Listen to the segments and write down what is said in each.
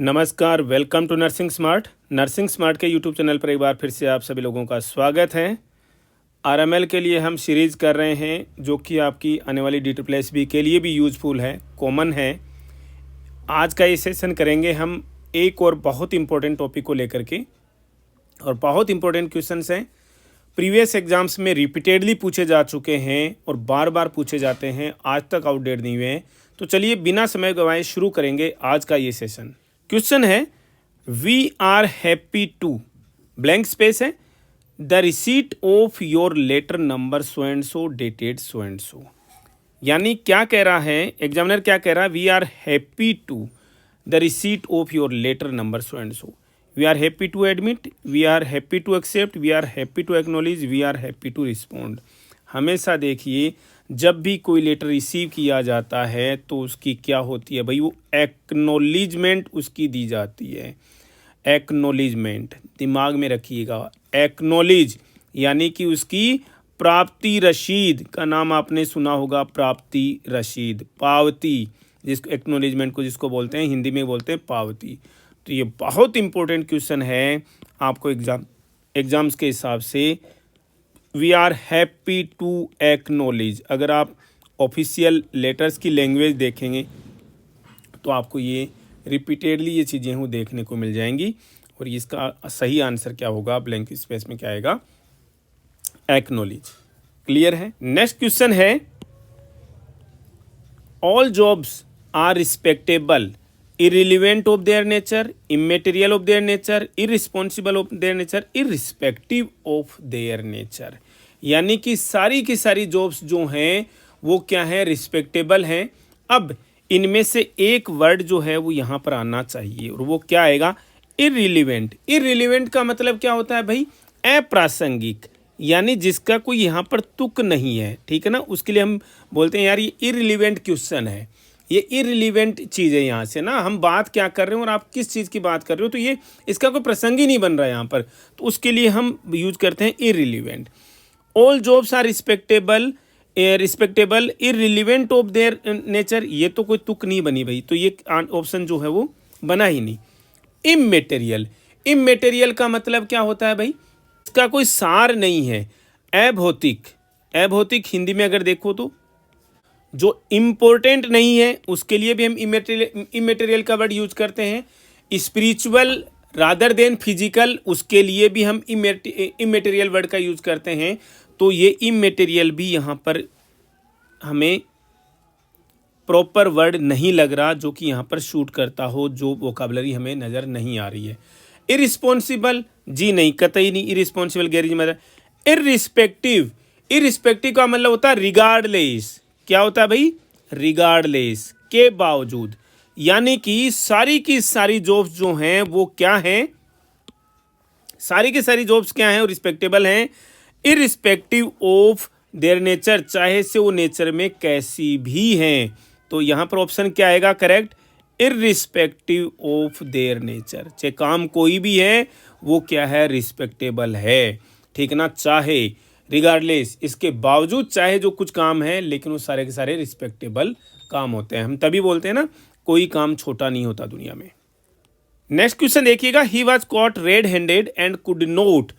नमस्कार, welcome to nursing smart के YouTube channel पर एक बार फिर से आप सभी लोगों का स्वागत है। आरएमएल के लिए हम सीरीज़ कर रहे हैं जो कि आपकी आने वाली DSSB के लिए भी यूज़फुल है, कॉमन है। आज का ये सेशन करेंगे हम एक और बहुत इम्पोर्टेंट टॉपिक को लेकर के, और बहुत इम्पोर्टेंट क्वेश्चंस हैं, प्रीवियस एग्जाम्स में रिपीटेडली पूछे जा चुके हैं और बार बार पूछे जाते हैं, आज तक आउटडेट नहीं हुए हैं। तो चलिए बिना समय गंवाए शुरू करेंगे आज का ये सेशन। क्वेश्चन है, we are happy to blank space है the receipt of your letter number so and so dated so and so. यानी क्या कह रहा है एग्जामिनर, क्या कह रहा है? We are happy to the receipt of your letter number so and so. We are happy to admit, we are happy to accept, we are happy to acknowledge, we are happy to respond. हमेशा देखिए, जब भी कोई letter receive किया जाता है तो उसकी क्या होती है भाई? वो एक्नॉलेजमेंट उसकी दी जाती है। एक्नॉलेजमेंट दिमाग में रखिएगा। एक्नॉलेज यानी कि उसकी प्राप्ति रसीद का नाम आपने सुना होगा, प्राप्ति रसीद, पावती, जिसको एक्नॉलेजमेंट को जिसको बोलते हैं, हिंदी में बोलते हैं पावती। तो ये बहुत इंपॉर्टेंट क्वेश्चन है आपको एग्जाम्स के हिसाब से। We are happy to acknowledge, अगर आप ऑफिशियल लेटर्स की लैंग्वेज देखेंगे तो आपको ये रिपीटेडली ये चीज़ें वो देखने को मिल जाएंगी। और इसका सही आंसर क्या होगा? ब्लैंक स्पेस में क्या आएगा? एक्नॉलेज। क्लियर है? नेक्स्ट क्वेश्चन है, all jobs are respectable irrelevant of their nature, immaterial of their nature, irresponsible of their nature, irrespective of their nature। यानी कि सारी की सारी जॉब्स जो हैं वो क्या है? रिस्पेक्टेबल हैं। अब इनमें से एक वर्ड जो है वो यहाँ पर आना चाहिए, और वो क्या आएगा? इररिलेवेंट। इररिलेवेंट का मतलब क्या होता है भाई? अप्रासंगिक, यानी जिसका कोई यहाँ पर तुक नहीं है। ठीक है ना? उसके लिए हम बोलते हैं यार ये इररिलेवेंट क्वेश्चन है, ये इररिलेवेंट चीज़ है। यहाँ से ना हम बात क्या कर रहे हो और आप किस चीज़ की बात कर रहे हो, तो ये इसका कोई प्रसंग ही नहीं बन रहा है यहाँ पर, तो उसके लिए हम यूज करते हैं irrelevant. All jobs are respectable irrelevant of their nature, ये तो कोई तुक नहीं बनी भाई, तो ये ऑप्शन जो है वो बना ही नहीं। इममेटेरियल, इममेटेरियल का मतलब क्या होता है भाई? इसका कोई सार नहीं है। अभौतिक, अभौतिक हिंदी में अगर देखो तो जो इम्पोर्टेंट नहीं है उसके लिए भी हम इमेटेरियल का वर्ड यूज करते हैं। स्पिरिचुअल रादर देन फिजिकल, उसके लिए भी हम इमेटेरियल वर्ड का यूज करते हैं। तो ये इमेटेरियल भी यहाँ पर हमें प्रॉपर वर्ड नहीं लग रहा जो कि यहाँ पर शूट करता हो, जो वोकैबुलरी हमें नज़र नहीं आ रही है। इरिस्पॉन्सिबल, जी नहीं, कतई नहीं। इरिस्पॉन्सिबल गैर जिम्मेदार। इररिस्पेक्टिव, इररिस्पेक्टिव का मतलब होता है रिगार्डलेस। क्या होता है भाई? रिगार्डलेस, के बावजूद। यानी कि सारी की सारी जॉब्स जो हैं वो क्या हैं? सारी की सारी जॉब्स क्या हैं? रिस्पेक्टेबल हैं, इररिस्पेक्टिव ऑफ देयर नेचर, चाहे से वो नेचर में कैसी भी हैं। तो यहाँ पर ऑप्शन क्या आएगा correct? Irrespective of their nature. चाहे काम कोई भी है वो क्या है? रिस्पेक्टेबल है। ठीक ना? चाहे रिगार्डलेस, इसके बावजूद चाहे जो कुछ काम है, लेकिन वो सारे के सारे रिस्पेक्टेबल काम होते हैं। हम तभी बोलते हैं ना, कोई काम छोटा नहीं होता दुनिया में। नेक्स्ट क्वेश्चन देखिएगा, he was caught red handed and could not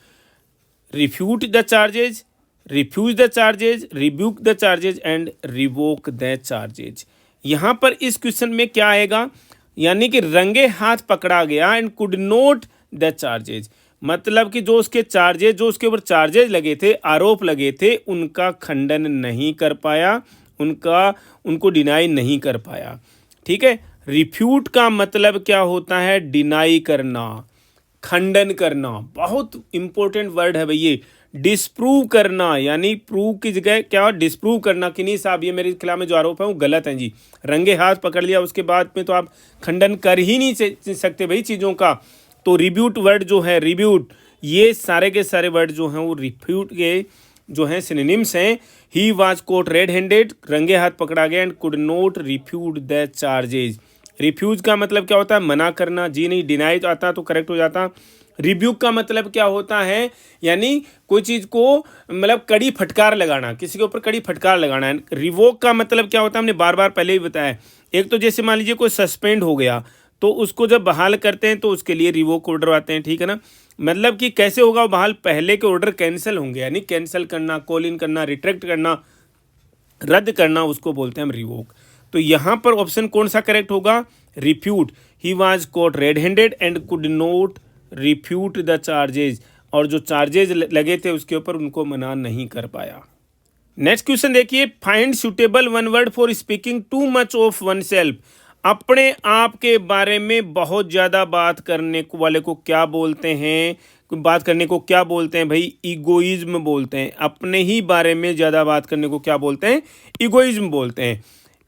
refute the charges, refuse the charges, rebuke the charges and revoke the charges. यहाँ पर इस क्वेश्चन में क्या आएगा? यानी कि रंगे हाथ पकड़ा गया and could not the charges, मतलब कि जो उसके चार्जेज, जो उसके ऊपर चार्जेज लगे थे, आरोप लगे थे, उनका खंडन नहीं कर पाया, उनको डिनाई नहीं कर पाया। ठीक है? रिफ्यूट का मतलब क्या होता है? डिनाई करना, खंडन करना। बहुत इंपॉर्टेंट वर्ड है भाई ये। डिस्प्रूव करना, यानी प्रूव की जगह क्या? डिस्प्रूव करना कि नहीं साहब ये मेरे खिलाफ में जो आरोप है वो गलत है जी। रंगे हाथ पकड़ लिया, उसके बाद में तो आप खंडन कर ही नहीं सकते भाई चीज़ों का। तो रिब्यूट वर्ड जो है, रिब्यूट, ये सारे के सारे वर्ड जो हैं वो रिफ्यूट के जो हैं सिनोनिम्स हैं। He was caught red handed, रंगे हाथ पकड़ा गया, and could not refute the charges. Refuse का मतलब क्या होता है? मना करना, जी नहीं। डिनाई तो आता तो करेक्ट हो जाता। रिब्यूक का मतलब क्या होता है? यानी कोई चीज़ को मतलब कड़ी फटकार लगाना, किसी के ऊपर कड़ी फटकार लगाना है। रिवोक का मतलब क्या होता है? हमने बार बार पहले ही बताया। एक तो जैसे मान लीजिए कोई सस्पेंड हो गया, तो उसको जब बहाल करते हैं तो उसके लिए रिवोक ऑर्डर आते हैं, ठीक है ना। मतलब कि कैसे होगा वो बहाल, पहले के ऑर्डर कैंसिल होंगे, यानी कैंसिल करना, कॉल इन करना, रिट्रैक्ट करना, रद्द करना, उसको बोलते हैं हम रिवोक। तो यहाँ पर ऑप्शन कौन सा करेक्ट होगा, refute. He was caught red handed and could not refute the charges, और जो चार्जेज लगे थे उसके ऊपर उनको मना नहीं कर पाया। नेक्स्ट क्वेश्चन देखिए, find suitable one word for speaking too much of one self. अपने आप के बारे में बहुत ज़्यादा बात करने वाले को क्या बोलते हैं, बात करने को क्या बोलते हैं भाई, ईगोइज्म बोलते हैं। अपने ही बारे में ज़्यादा बात करने को क्या बोलते हैं, ईगोइज्म बोलते हैं।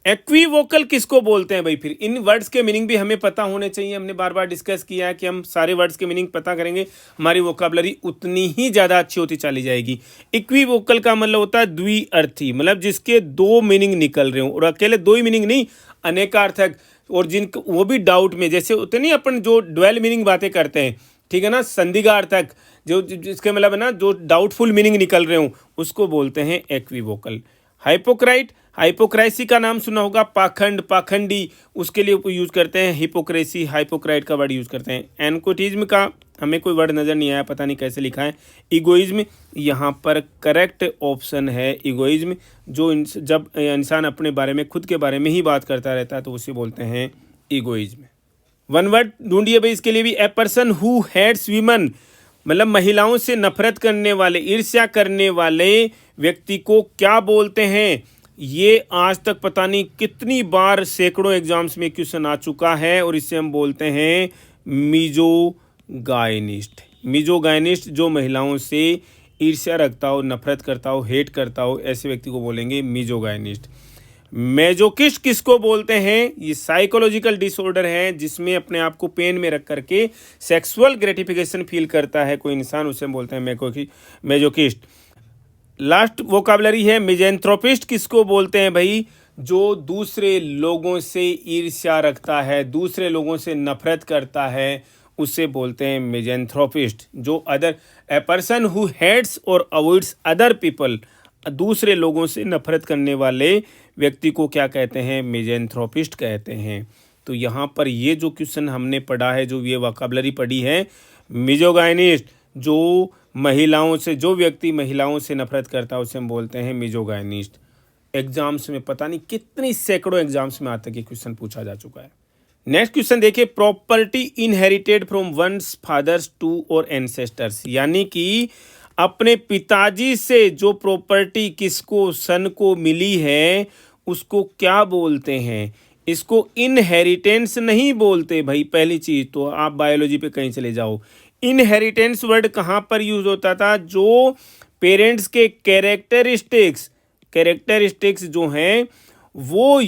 एक्विवोकल किसको बोलते हैं भाई, फिर इन वर्ड्स के मीनिंग भी हमें पता होने चाहिए। हमने बार बार डिस्कस किया है कि हम सारे वर्ड्स के मीनिंग पता करेंगे, हमारी वोकैबुलरी उतनी ही ज़्यादा अच्छी होती चली जाएगी। इक्विवोकल का मतलब होता है द्विअर्थी, मतलब जिसके दो मीनिंग निकल रहे हो, और अकेले दो ही मीनिंग नहीं, अनेकार्थक, और जिनको वो भी डाउट में, जैसे होते नहीं अपन जो ड्वेल मीनिंग बातें करते हैं, ठीक है ना, संदिग्धार्थक, जो जिसके मतलब है ना जो डाउटफुल मीनिंग निकल रहे हो, उसको बोलते हैं एक्विवोकल। हाइपोक्राइट, हाइपोक्राइसी का नाम सुना होगा, पाखंड, पाखंडी, उसके लिए यूज करते हैं हिपोक्रेसी, हाइपोक्राइट का वर्ड यूज करते हैं। एनकोटिज्म का हमें कोई वर्ड नज़र नहीं आया, पता नहीं कैसे लिखा है। ईगोइज्म, यहाँ पर करेक्ट ऑप्शन है ईगोइज्म। जो जब इंसान अपने बारे में, खुद के बारे में ही बात करता रहता है तो उसे बोलते हैं ईगोइज्म। वन वर्ड ढूंढिए भाई इसके लिए भी, a person who hates women, मतलब महिलाओं से नफरत करने वाले, ईर्ष्या करने वाले व्यक्ति को क्या बोलते हैं। ये आज तक पता नहीं कितनी बार सैकड़ों एग्जाम्स में क्वेश्चन आ चुका है, और इसे हम बोलते हैं मिजोगाइनिस्ट। मिजोगाइनिस्ट जो महिलाओं से ईर्ष्या रखता हो, नफरत करता हो, हेट करता हो, ऐसे व्यक्ति को बोलेंगे मिजोगाइनिस्ट। मेजोकिस्ट किसको बोलते हैं, ये साइकोलॉजिकल डिसऑर्डर है जिसमें अपने आप को पेन में रख करके सेक्सुअल ग्रेटिफिकेशन फील करता है कोई इंसान, उसे बोलते हैं मेजोकिस्ट। लास्ट वोकैबुलरी है मिज़ैंथ्रोपिस्ट। किसको बोलते हैं भाई, जो दूसरे लोगों से ईर्ष्या रखता है, दूसरे लोगों से नफरत करता है, उसे बोलते हैं मिज़ैंथ्रोपिस्ट। जो other, a person who hates और अवॉइड्स अदर पीपल, दूसरे लोगों से नफरत करने वाले व्यक्ति को क्या कहते हैं, मिज़ैंथ्रोपिस्ट कहते हैं। तो यहाँ पर ये जो क्वेश्चन हमने पढ़ा है, जो ये वोकैबुलरी पढ़ी है, मिजोगाइनिस्ट, जो महिलाओं से, जो व्यक्ति महिलाओं से नफरत करता है उसे हम बोलते हैं मिजोगाइनिस्ट। एग्जाम्स में पता नहीं कितनी सैकड़ों एग्जाम्स में आज तक ये क्वेश्चन पूछा जा चुका है। नेक्स्ट क्वेश्चन देखिए, property inherited from one's fathers to और एंसेस्टर्स, यानी कि अपने पिताजी से जो प्रॉपर्टी किसको, सन को मिली है, उसको क्या बोलते हैं। इसको इनहेरिटेंस नहीं बोलते भाई, पहली चीज तो आप बायोलॉजी पे कहीं चले जाओ। इनहेरिटेंस वर्ड कहाँ पर यूज होता था, जो पेरेंट्स के कैरेक्टरिस्टिक्स जो हैं वो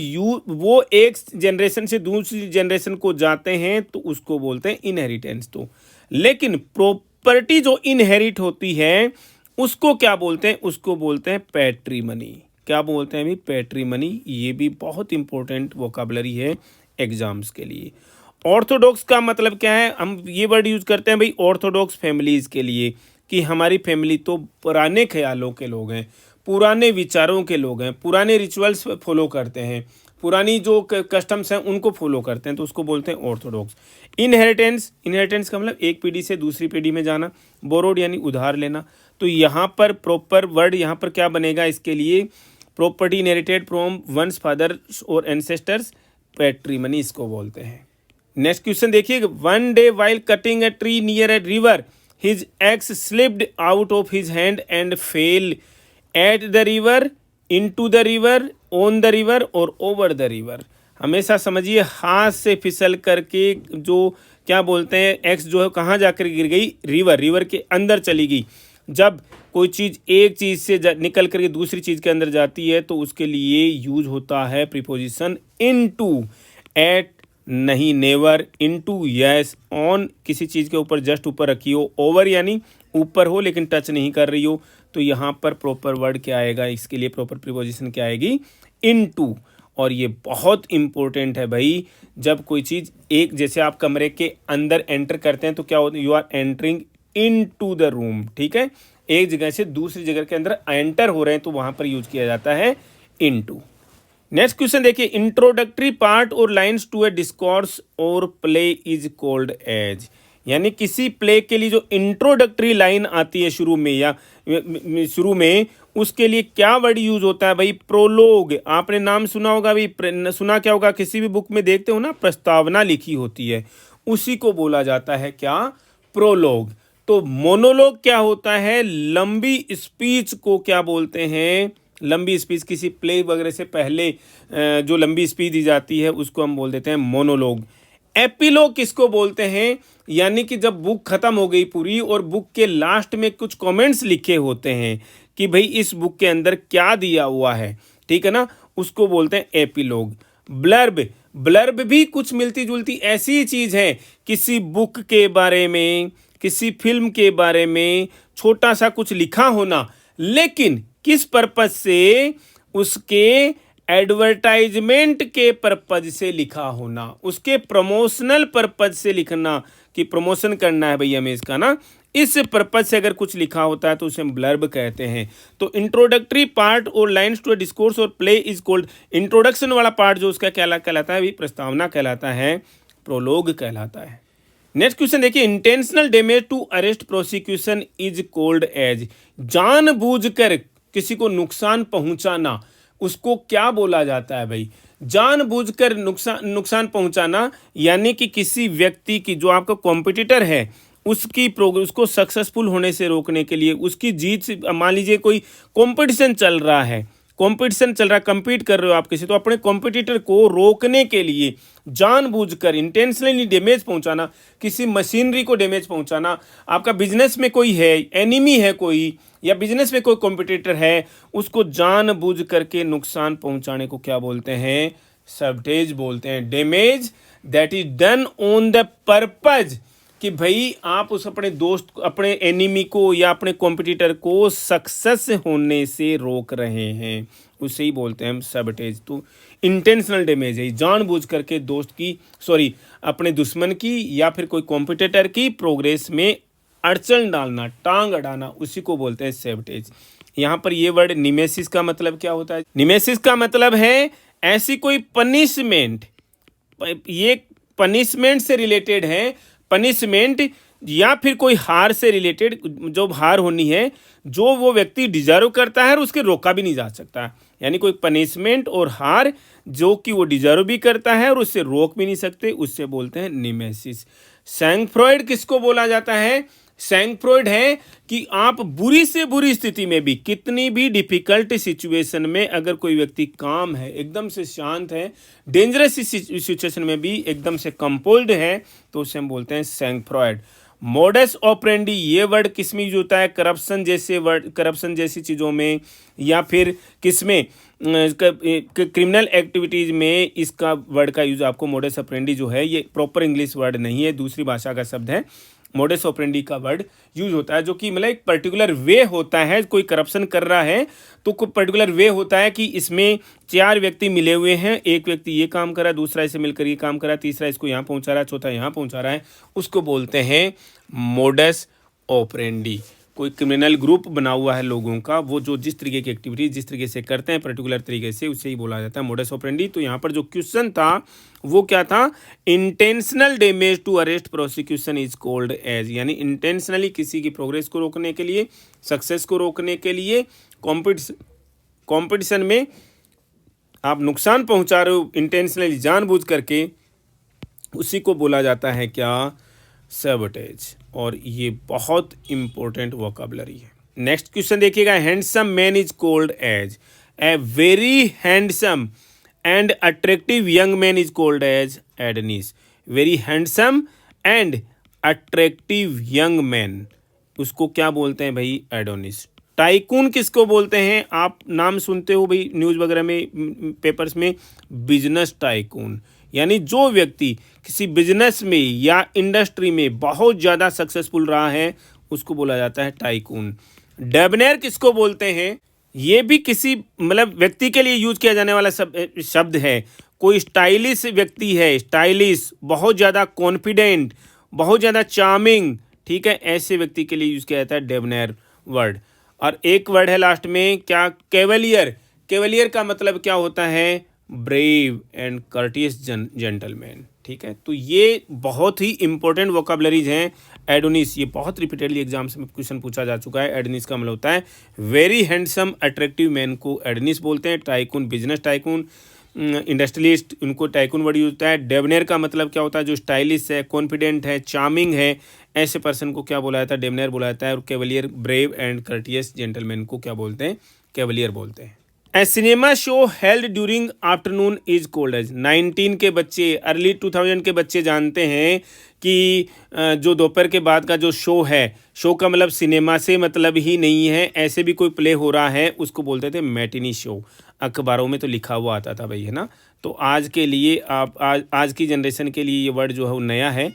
एक जनरेशन से दूसरी जनरेशन को जाते हैं तो उसको बोलते हैं इनहेरिटेंस। तो लेकिन प्रॉपर्टी जो इनहेरिट होती है उसको क्या बोलते हैं, उसको बोलते हैं पैट्रिमनी। क्या बोलते हैं भाई, पैट्रिमनी। ये भी बहुत इंपॉर्टेंट वोकैबुलरी है एग्जाम्स के लिए। ऑर्थोडॉक्स का मतलब क्या है, हम ये वर्ड यूज करते हैं भाई ऑर्थोडॉक्स फैमिलीज के लिए, कि हमारी फैमिली तो पुराने ख्यालों के लोग हैं, पुराने विचारों के लोग हैं, पुराने रिचुअल्स फॉलो करते हैं, पुरानी जो कस्टम्स हैं उनको फॉलो करते हैं, तो उसको बोलते हैं ऑर्थोडॉक्स। इनहेरिटेंस, इनहेरिटेंस का मतलब एक पीढ़ी से दूसरी पीढ़ी में जाना। बोरोड यानी उधार लेना। तो यहाँ पर प्रॉपर वर्ड यहाँ पर क्या बनेगा इसके लिए, property inherited from one's fathers और एंसेस्टर्स, पैट्रिमनी इसको बोलते हैं। नेक्स्ट क्वेश्चन देखिए, one day while cutting a tree near a river his axe slipped out of his hand and fell at the river, into the river, on the river और over the river. हमेशा समझिए हाथ से फिसल करके जो क्या बोलते हैं, एक्स जो है कहाँ जाकर गिर गई, रिवर, रिवर के अंदर चली गई। जब कोई चीज़ एक चीज़ से निकल करके दूसरी चीज़ के अंदर जाती है तो उसके लिए यूज होता है प्रीपोजिशन इनटू। एट नहीं, नेवर, इनटू यस, ऑन किसी चीज़ के ऊपर जस्ट ऊपर रखी हो, ओवर यानी ऊपर हो लेकिन टच नहीं कर रही हो। तो यहाँ पर प्रॉपर वर्ड क्या आएगा, इसके लिए प्रॉपर प्रीपोजिशन क्या आएगी, इनटू। और ये बहुत इंपॉर्टेंट है भाई, जब कोई चीज़ एक, जैसे आप कमरे के अंदर एंटर करते हैं तो क्या होता है, you are entering into the room, ठीक है, एक जगह से दूसरी जगह के अंदर एंटर हो रहे हैं तो वहाँ पर यूज किया जाता है इनटू। नेक्स्ट क्वेश्चन देखिए, इंट्रोडक्टरी पार्ट और लाइंस टू ए डिस्कोर्स और प्ले इज कॉल्ड एज, यानी किसी प्ले के लिए जो इंट्रोडक्टरी लाइन आती है शुरू में या शुरू में, उसके लिए क्या वर्ड यूज होता है भाई? प्रोलोग। आपने नाम सुना होगा भाई, सुना क्या होगा, किसी भी बुक में देखते हो ना प्रस्तावना लिखी होती है, उसी को बोला जाता है क्या? प्रोलोग। तो मोनोलॉग क्या होता है? लंबी स्पीच को क्या बोलते हैं? लंबी स्पीच, किसी प्ले वगैरह से पहले जो लंबी स्पीच दी जाती है उसको हम बोल देते हैं मोनोलॉग। एपिलॉग किसको बोलते हैं? यानी कि जब बुक खत्म हो गई पूरी और बुक के लास्ट में कुछ कमेंट्स लिखे होते हैं कि भाई इस बुक के अंदर क्या दिया हुआ है, ठीक है ना, उसको बोलते हैं एपिलॉग। ब्लर्ब, ब्लर्ब भी कुछ मिलती जुलती ऐसी चीज है, किसी बुक के बारे में, किसी फिल्म के बारे में छोटा सा कुछ लिखा होना, लेकिन किस पर्पज से? उसके एडवर्टाइजमेंट के पर्पज से लिखा होना, उसके प्रमोशनल पर्पज से लिखना कि प्रमोशन करना है भैया हमें इसका ना, इस पर्पज से अगर कुछ लिखा होता है तो उसे हम ब्लर्ब कहते हैं। तो इंट्रोडक्टरी पार्ट और लाइंस टू अ डिस्कोर्स और प्ले इज कॉल्ड, इंट्रोडक्शन वाला पार्ट जो उसका कहलाता है, प्रस्तावना कहलाता है, प्रोलोग कहलाता है। नेक्स्ट क्वेश्चन देखिए, intentional damage to arrest prosecution is called as, जानबूझकर किसी को नुकसान पहुंचाना, उसको क्या बोला जाता है भाई? जानबूझकर नुकसान पहुंचाना, यानी कि किसी व्यक्ति की, जो आपका कॉम्पिटिटर है, उसकी प्रोग्रेस को सक्सेसफुल होने से रोकने के लिए, उसकी जीत से, मान लीजिए कोई कंपटीशन चल रहा है, compete कर रहे हो आप किसी, तो अपने कॉम्पिटिटर को रोकने के लिए जानबूझकर इंटेंशनली डैमेज पहुंचाना, किसी मशीनरी को डैमेज पहुंचाना, आपका बिजनेस में कोई है, एनिमी है कोई, या बिजनेस में कोई कॉम्पिटिटर है, उसको जानबूझ करके नुकसान पहुंचाने को क्या बोलते हैं? सबटेज बोलते हैं। Damage that is done on the purpose, कि भाई आप उस अपने दोस्त, अपने एनिमी को या अपने कॉम्पिटिटर को सक्सेस होने से रोक रहे हैं, उसे ही बोलते हैं हम सबटेज। तो इंटेंशनल डैमेज है, जानबूझ करके दोस्त की, सॉरी अपने दुश्मन की या फिर कोई कॉम्पिटिटर की प्रोग्रेस में अड़चन डालना, टांग अड़ाना, उसी को बोलते हैं सबटेज। यहाँ पर ये वर्ड निमेसिस का मतलब क्या होता है? निमेसिस का मतलब है ऐसी कोई पनिशमेंट, ये पनिशमेंट से रिलेटेड है, पनिशमेंट या फिर कोई हार से रिलेटेड, जो हार होनी है जो वो व्यक्ति डिजर्व करता है और उसके रोका भी नहीं जा सकता, यानी कोई पनिशमेंट और हार जो कि वो डिजर्व भी करता है और उससे रोक भी नहीं सकते, उससे बोलते हैं निमेसिस। सैंक्फ्रॉइड किसको बोला जाता है? सैंक्फ्रॉइड है कि आप बुरी से बुरी स्थिति में भी, कितनी भी डिफिकल्ट सिचुएशन में, अगर कोई व्यक्ति काम है, एकदम से शांत है, डेंजरस सिचुएशन में भी एकदम से कंपोज्ड है, तो उसे हम बोलते हैं सैंक्फ्रॉइड। मोडस ऑपरेंडी, ये वर्ड किस में यूज होता है? करप्शन जैसे वर्ड, करप्शन जैसी चीज़ों में, या फिर किस में? क्रिमिनल एक्टिविटीज़ में इसका वर्ड का यूज आपको मोडस ऑपरेंडी जो है, ये प्रॉपर इंग्लिश वर्ड नहीं है, दूसरी भाषा का शब्द है। मोडस ऑपरेंडी का वर्ड यूज होता है जो कि मतलब एक पर्टिकुलर वे होता है, कोई करप्शन कर रहा है तो कोई पर्टिकुलर वे होता है कि इसमें 4 व्यक्ति मिले हुए हैं, एक व्यक्ति ये काम कर रहा है, दूसरा इसे मिलकर ये काम कर रहा है, तीसरा इसको यहाँ पहुँचा रहा है, चौथा यहाँ पहुँचा रहा है, उसको बोलते हैं मोडस ऑपरेंडी। कोई क्रिमिनल ग्रुप बना हुआ है लोगों का, वो जो जिस तरीके की एक्टिविटी जिस तरीके से करते हैं पर्टिकुलर तरीके से, उसे ही बोला जाता है मोडस ऑपरेंडी। तो यहाँ पर जो क्वेश्चन था वो क्या था? Intentional damage to arrest prosecution is called as, यानी इंटेंशनली किसी की प्रोग्रेस को रोकने के लिए, सक्सेस को रोकने के लिए, कॉम्पिटिशन में आप नुकसान पहुंचा रहे हो इंटेंशनली, जानबूझ करके, उसी को बोला जाता है क्या? सबटेज। और ये बहुत इंपॉर्टेंट वोकैबुलरी है। नेक्स्ट क्वेश्चन देखिएगा, handsome man is called as, a very handsome and attractive young man is called as Adonis. Very handsome and attractive young man, उसको क्या बोलते हैं भाई? एडोनिस। टाइकून किसको बोलते हैं? आप नाम सुनते हो भाई न्यूज़ वगैरह में, पेपर्स में, बिजनेस टाइकून, यानी जो व्यक्ति किसी बिजनेस में या इंडस्ट्री में बहुत ज़्यादा सक्सेसफुल रहा है, उसको बोला जाता है टाइकून। डेबनेर किसको बोलते हैं? ये भी किसी मतलब व्यक्ति के लिए यूज किया जाने वाला शब्द है। कोई स्टाइलिश व्यक्ति है, स्टाइलिश, बहुत ज़्यादा कॉन्फिडेंट, बहुत ज़्यादा चार्मिंग, ठीक है, ऐसे व्यक्ति के लिए यूज किया जाता है डेबनेर वर्ड। और एक वर्ड है लास्ट में क्या? कैवलियर। कैवलियर का मतलब क्या होता है? Brave and courteous gentleman. ठीक है, तो ये बहुत ही इंपॉर्टेंट वोकाबलरीज हैं। एडोनिस, ये बहुत रिपीटेडली एग्जाम से क्वेश्चन पूछा जा चुका है। एडोनिस का मतलब होता है वेरी हैंडसम अट्रैक्टिव मैन को एडोनिस बोलते हैं। टाइकून, बिजनेस टाइकून, इंडस्ट्रियलिस्ट, उनको टाइकून वर्ड यूज होता है। डेबनेर का मतलब क्या होता है, जो स्टाइलिश है, कॉन्फिडेंट है, चार्मिंग है, ऐसे पर्सन को क्या बोला जाता है, डेबनेर बोला जाता है। और cavalier, brave and courteous gentleman को क्या बोलते हैं, कैवलियर बोलते हैं। A cinema show held during afternoon is called as. 19 के बच्चे, अर्ली 2000 के बच्चे जानते हैं कि जो दोपहर के बाद का जो शो है, शो का मतलब सिनेमा से मतलब ही नहीं है, ऐसे भी कोई प्ले हो रहा है उसको बोलते थे मैटिनी शो। अखबारों में तो लिखा हुआ आता था भाई, है ना। तो आज के लिए आप आज की जनरेशन के लिए ये वर्ड जो है वो नया है।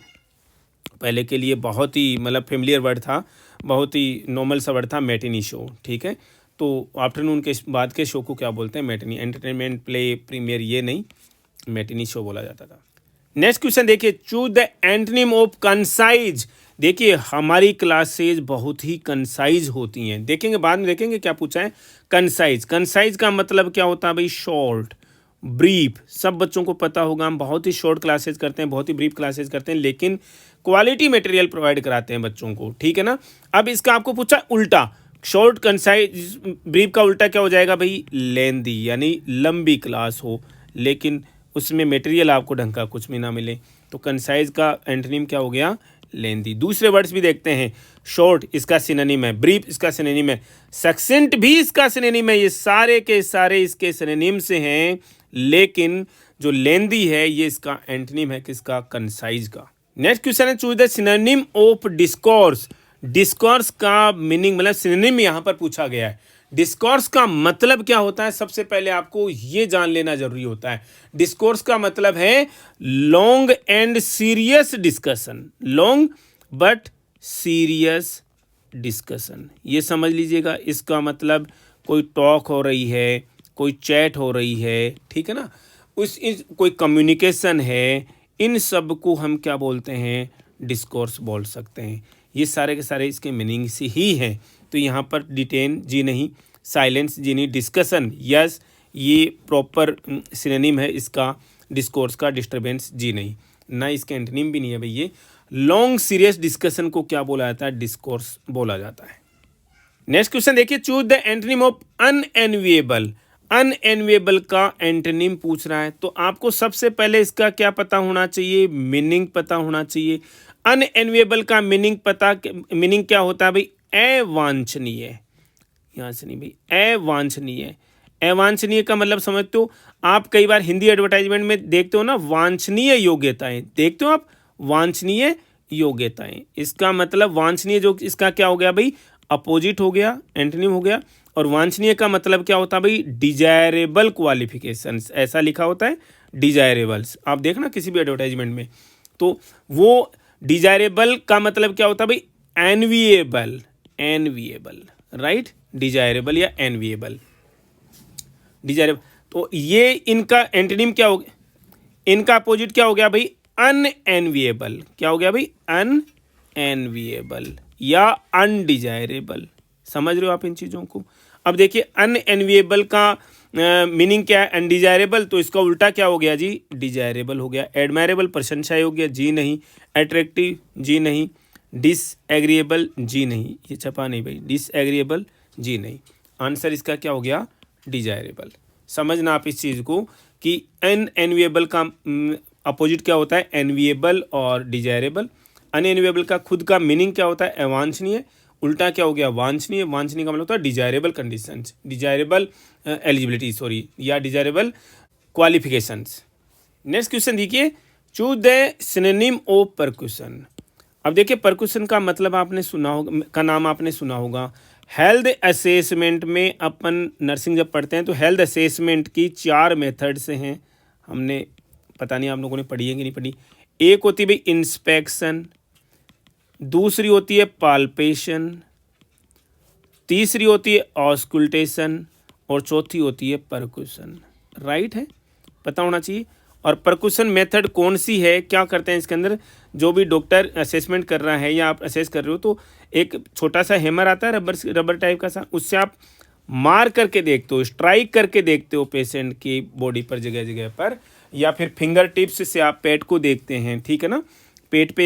पहले के लिए बहुत ही मतलब फेमिलियर वर्ड था, बहुत ही नॉर्मल सा वर्ड था, मैटिनी शो। ठीक है, तो आफ्टरनून के बाद के शो को क्या बोलते हैं, मैटिनी। एंटरटेनमेंट, प्ले, प्रीमियर, ये नहीं, मैटिनी शो बोला जाता था। नेक्स्ट क्वेश्चन देखिए, choose the antonym of concise. देखिए हमारी क्लासेज बहुत ही कंसाइज होती हैं, देखेंगे बाद में, देखेंगे क्या पूछा है। कंसाइज, कंसाइज का मतलब क्या होता है भाई, शॉर्ट, ब्रीफ। सब बच्चों को पता होगा, हम बहुत ही शॉर्ट क्लासेज करते हैं, बहुत ही ब्रीफ क्लासेज करते हैं, लेकिन क्वालिटी मटेरियल प्रोवाइड कराते हैं बच्चों को। ठीक है ना। अब इसका आपको पूछा उल्टा, शॉर्ट कंसाइज ब्रीफ का उल्टा क्या हो जाएगा भाई, लेंदी, यानी लंबी क्लास हो लेकिन उसमें मटेरियल आपको ढंग का कुछ भी ना मिले। तो कंसाइज का एंटोनिम क्या हो गया, लेंदी। दूसरे वर्ड्स भी देखते हैं, शॉर्ट इसका सिनोनिम है, ब्रीफ इसका सिनोनिम है, सक्सेंट भी इसका सिनोनिम है। ये सारे के सारे इसके सिनोनिम से हैं, लेकिन जो लेंदी है ये इसका एंटोनिम है, किसका, कंसाइज का। नेक्स्ट क्वेश्चन है, choose the synonym of discourse. Discourse का मीनिंग मतलब सिनोनिम यहाँ पर पूछा गया है। डिस्कोर्स का मतलब क्या होता है, सबसे पहले आपको ये जान लेना जरूरी होता है। डिस्कोर्स का मतलब है long and serious discussion, long but serious discussion, ये समझ लीजिएगा। इसका मतलब कोई टॉक हो रही है, कोई चैट हो रही है, ठीक है ना, कोई कम्युनिकेशन है, इन सब को हम क्या बोलते हैं, डिस्कोर्स बोल सकते हैं। ये सारे के सारे इसके मीनिंग से ही हैं। तो यहाँ पर डिटेन जी नहीं, साइलेंस जी नहीं, डिस्कशन यस, ये प्रॉपर सिनोनिम है इसका डिस्कोर्स का, डिस्टर्बेंस जी नहीं, ना इसके एंटोनिम भी नहीं है भाई। ये लॉन्ग सीरियस डिस्कशन को क्या बोला जाता है, डिस्कोर्स बोला जाता है। नेक्स्ट क्वेश्चन देखिए, चूज द एंटोनिम ऑफ अनएनविएबल। अनएनविएबल का एंटोनिम पूछ रहा है, तो आपको सबसे पहले इसका क्या पता होना चाहिए, मीनिंग पता होना चाहिए। अनएनविएबल का मीनिंग क्या होता है भाई, अवांछनीय। यहाँ से नहीं भाई, अवांछनीय। अवांछनीय का मतलब समझते हो आप, कई बार हिंदी एडवर्टाइजमेंट में देखते हो ना, वांछनीय योग्यताएं देखते हो आप, वांछनीय योग्यताएं, इसका मतलब वांछनीय जो इसका क्या हो गया भाई, अपोजिट हो गया, एंटोनिम हो गया। और वांछनीय का मतलब क्या होता है भाई, डिजायरेबल क्वालिफिकेशंस, ऐसा लिखा होता है, डिजायरेबल्स। आप देखना किसी भी एडवर्टाइजमेंट में, तो वो डिजायरेबल का मतलब क्या होता है भाई, एनविएबल, एनविएबल, राइट, डिजायरेबल या एनविएबल, डिजायरेबल। तो ये इनका एंटोनिम क्या हो गया, इनका अपोजिट क्या हो गया भाई, अनएनविएबल। क्या हो गया भाई, अनएनविएबल या अनडिजायरेबल। समझ रहे हो आप इन चीज़ों को। अब देखिए अनएनविएबल का मीनिंग क्या है, अनडिजायरेबल, तो इसका उल्टा क्या हो गया जी, डिजायरेबल हो गया। एडमायरेबल प्रशंसा योग्य, जी नहीं। अट्रैक्टिव, जी नहीं। डिसएग्रीएबल, जी नहीं, ये छपा नहीं भाई, डिसएग्रीएबल, जी नहीं। आंसर इसका क्या हो गया, डिजायरेबल। समझना आप इस चीज़ को कि अनएनविएबल का अपोजिट क्या होता है, एनविएबल और डिजायरेबल। अनएनविएबल का खुद का मीनिंग क्या होता है, अवांछनीय, उल्टा क्या हो गया, वांछनीय। वांछनीय का मतलब होता है desirable conditions, desirable eligibility sorry, या डिजायरेबल क्वालिफिकेशंस। नेक्स्ट क्वेश्चन देखिए, choose the synonym of percussion. अब देखिए परक्यूशन का मतलब आपने सुना होगा, का नाम आपने सुना होगा। हेल्थ असेसमेंट में अपन नर्सिंग जब पढ़ते हैं तो हेल्थ असेसमेंट की 4 मेथड से हैं, हमने पता नहीं आप लोगों ने पढ़ी है कि नहीं पढ़ी। एक होती है भाई इंस्पेक्शन, दूसरी होती है पाल्पेशन, तीसरी होती है ऑस्कुल्टेशन और चौथी होती है परक्यूशन। राइट है, पता होना चाहिए। और परक्यूशन मेथड कौन सी है, क्या करते हैं इसके अंदर, जो भी डॉक्टर असेसमेंट कर रहा है या आप असेस कर रहे हो, तो एक छोटा सा हैमर आता है रबर टाइप का सा, उससे आप मार करके देखते हो, स्ट्राइक करके देखते हो पेशेंट की बॉडी पर जगह जगह पर, या फिर फिंगर टिप्स से आप पेट को देखते हैं, ठीक है ना, पेट पे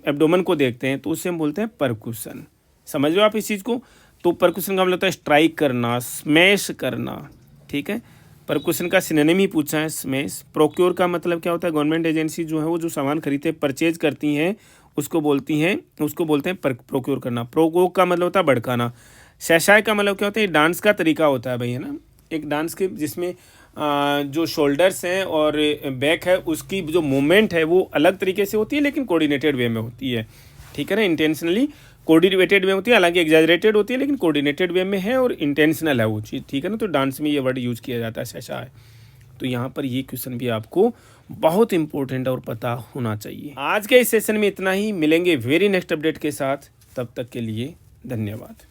एब्डोमेन को देखते हैं, तो उससे हम बोलते हैं परकुशन। समझ लो आप इस चीज़ को। तो परकुशन का मतलब होता है स्ट्राइक करना, स्मैश करना, ठीक है। परकुशन का सिनोनिम ही पूछा है, स्मैश। प्रोक्योर का मतलब क्या होता है, गवर्नमेंट एजेंसी जो है वो जो सामान खरीदते परचेज करती हैं उसको बोलते हैं प्रोक्योर करना। प्रोवोक का मतलब होता है भड़काना। शैशाय का मतलब क्या होता है, डांस का तरीका होता है भाई, है ना, एक डांस के जिसमें जो शोल्डर्स हैं और बैक है उसकी जो मूवमेंट है वो अलग तरीके से होती है लेकिन कोऑर्डिनेटेड वे में होती है, ठीक है ना, इंटेंशनली कोऑर्डिनेटेड में होती है, हालांकि एग्जैजरेटेड होती है लेकिन कोऑर्डिनेटेड वे में है और इंटेंशनल है वो चीज़, ठीक है ना। तो डांस में ये वर्ड यूज़ किया जाता है शैशाय। तो यहाँ पर ये क्वेश्चन भी आपको बहुत इंपॉर्टेंट और पता होना चाहिए। आज के इस सेशन में इतना ही, मिलेंगे वेरी नेक्स्ट अपडेट के साथ, तब तक के लिए धन्यवाद।